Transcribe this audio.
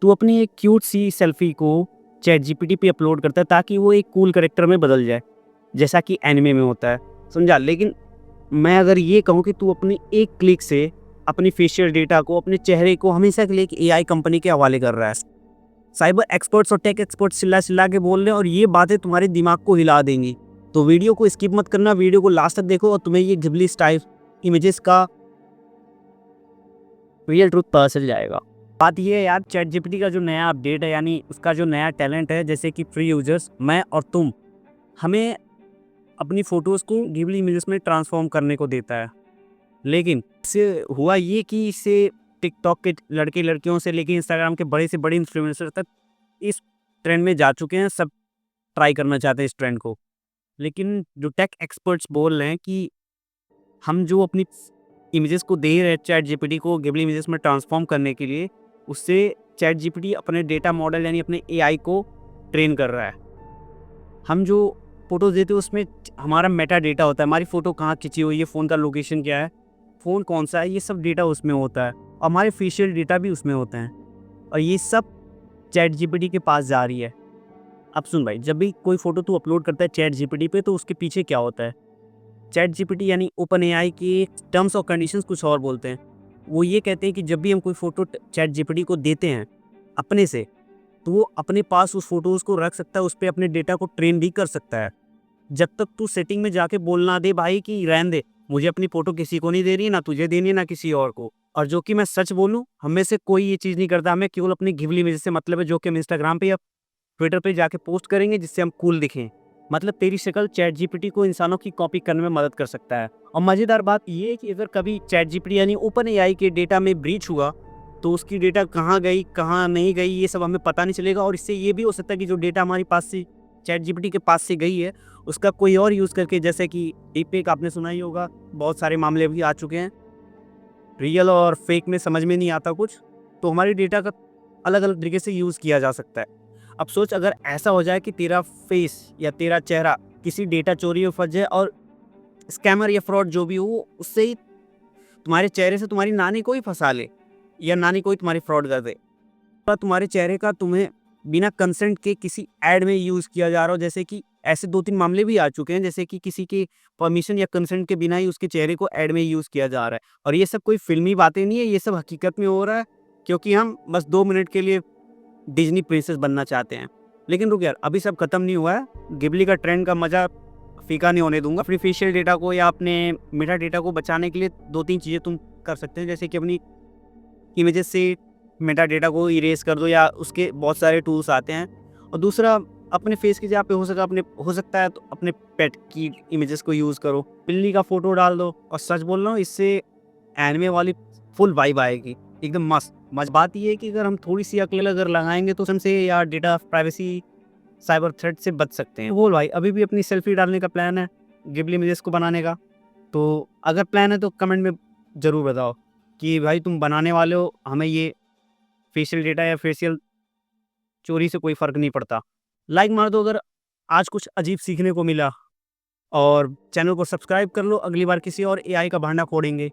तू अपनी एक क्यूट सी सेल्फी को चैट जीपीटी पे अपलोड करता है ताकि वो एक कूल कैरेक्टर में बदल जाए, जैसा कि एनिमे में होता है, समझा? लेकिन मैं अगर ये कहूँ कि तू अपनी एक क्लिक से अपनी फेशियल डेटा को, अपने चेहरे को हमेशा के लिए एक एआई कंपनी के हवाले कर रहा है। साइबर एक्सपर्ट्स और टेक एक्सपर्ट्स चिल्ला-चिल्ला के बोल रहे हैं और ये बातें तुम्हारे दिमाग को हिला देंगी। तो वीडियो को स्किप मत करना, वीडियो को लास्ट तक देखो और तुम्हें ये घिबली स्टाइल इमेजेस का रियल ट्रुथ पता चल जाएगा। बात ये है यार, चैट जीपीटी का जो नया अपडेट है, यानी उसका जो नया टैलेंट है, जैसे कि फ्री यूजर्स मैं और तुम, हमें अपनी फ़ोटोज़ को घिबली इमेजेस में ट्रांसफ़ॉर्म करने को देता है। लेकिन इससे हुआ ये कि इससे टिकटॉक के लड़के-लड़कियों से लेके इंस्टाग्राम के बड़े से बड़े इन्फ्लुएंसर तक इस ट्रेंड में जा चुके हैं, सब ट्राई करना चाहते हैं इस ट्रेंड को। लेकिन जो टेक एक्सपर्ट्स बोल रहे हैं कि हम जो अपनी इमेजेस को दे रहे हैं चैट जीपीटी को घिबली इमेजेस में ट्रांसफ़ॉर्म करने के लिए, उससे चैट जीपीटी अपने डेटा मॉडल यानी अपने एआई को ट्रेन कर रहा है। हम जो फ़ोटोज़ देते हैं उसमें हमारा मेटा डेटा होता है, हमारी फ़ोटो कहाँ खिंची हुई है, फ़ोन का लोकेशन क्या है, फ़ोन कौन-सा है, ये सब डेटा उसमें होता है और हमारे फेशियल डेटा भी उसमें होते हैं और ये सब चैट जीपीटी के पास जा रही है। अब सुन भाई, जब भी कोई फ़ोटो तू अपलोड करता है चैट जीपीटी पे तो उसके पीछे क्या होता है? चैट जीपीटी यानी ओपन एआई की टर्म्स और कंडीशंस कुछ और बोलते हैं। वो ये कहते हैं कि जब भी हम कोई फ़ोटो चैट जीपीटी को देते हैं अपने से, तो वो अपने पास उस फ़ोटोज़ को रख सकता है, उस पे अपने डेटा को ट्रेन भी कर सकता है। जब तक तू सेटिंग में जाके बोल ना दे भाई कि रहने दे, मुझे अपनी फ़ोटो किसी को नहीं देनी है, ना तुझे देनी है, ना किसी और को। और जो कि मैं सच बोलूँ, हम में से कोई ये चीज़ नहीं करता, हमें केवल अपनी घिबली इमेज से मतलब है, जो कि हम इंस्टाग्राम पे या ट्विटर पे जाके पोस्ट करेंगे जिससे हम कूल दिखें। मतलब तेरी शक्ल चैट जीपीटी को इंसानों की कॉपी करने में मदद कर सकता है। और मज़ेदार बात ये है कि अगर कभी चैट जीपीटी यानी ओपन एआई के डेटा में ब्रीच हुआ, तो उसकी डेटा कहाँ गई, कहाँ नहीं गई, ये सब हमें पता नहीं चलेगा और इससे ये भी हो सकता है कि जो डेटा हमारे पास से चैट जीपीटी के पास से गई है, उसका कोई और यूज़ करके, जैसे कि डीपफेक आपने सुना ही होगा, बहुत सारे मामले भी आ चुके हैं। रियल और फेक में समझ में नहीं आता कुछ, तो हमारे डेटा का अलग-अलग तरीके से यूज़ किया जा सकता है। अब सोच, अगर ऐसा हो जाए कि तेरा फेस या तेरा चेहरा किसी डेटा चोरी में फँस जाए और स्कैमर या फ्रॉड जो भी हो, उससे ही तुम्हारे चेहरे से तुम्हारी नानी को ही फँसा ले या नानी को ही तुम्हारी फ्रॉड कर दे। तुम्हारे चेहरे का तुम्हें बिना कंसेंट के किसी ऐड में यूज़ किया जा रहा हो, जैसे कि ऐसे 2-3 मामले भी आ चुके हैं, जैसे कि किसी के परमिशन या कंसेंट के बिना ही उसके चेहरे को ऐड में यूज़ किया जा रहा है। और ये सब कोई फ़िल्मी बातें नहीं है, ये सब हकीकत में हो रहा है, क्योंकि हम बस 2 मिनट के लिए डिज़नी प्रिंसेस बनना चाहते हैं। लेकिन रुक यार, अभी सब खत्म नहीं हुआ है, गिबली का ट्रेंड का मज़ा फीका नहीं होने दूँगा। अपनी फेशियल डेटा को या अपने मेटा डेटा को बचाने के लिए 2-3 चीज़ें तुम कर सकते हैं, जैसे कि अपनी इमेजेस से मेटा डेटा को इरेज़ कर दो, या उसके बहुत सारे टूल्स आते हैं। और दूसरा, अपने फेस की जगह पे हो सकता है तो अपने पेट की इमेजेस को यूज़ करो। बिल्ली का फ़ोटो डाल दो और सच बोल रहा हूँ, इससे एनिमे वाली फुल वाइब आएगी, एकदम मस्त। बात ये है कि अगर हम थोड़ी-सी अकल अगर लगाएँगे तो हमसे या डेटा प्राइवेसी साइबर थ्रेट से बच सकते हैं। बोल भाई, अभी भी अपनी सेल्फी डालने का प्लान है गिबली इमेजेस को बनाने का? तो अगर प्लान है तो कमेंट में ज़रूर बताओ कि भाई तुम बनाने वाले हो, हमें ये फेशियल डेटा या फेशियल चोरी से कोई फ़र्क नहीं पड़ता। लाइक मार दो अगर आज कुछ अजीब सीखने को मिला, और चैनल को सब्सक्राइब कर लो, अगली बार किसी और एआई का भांडा फोड़ेंगे।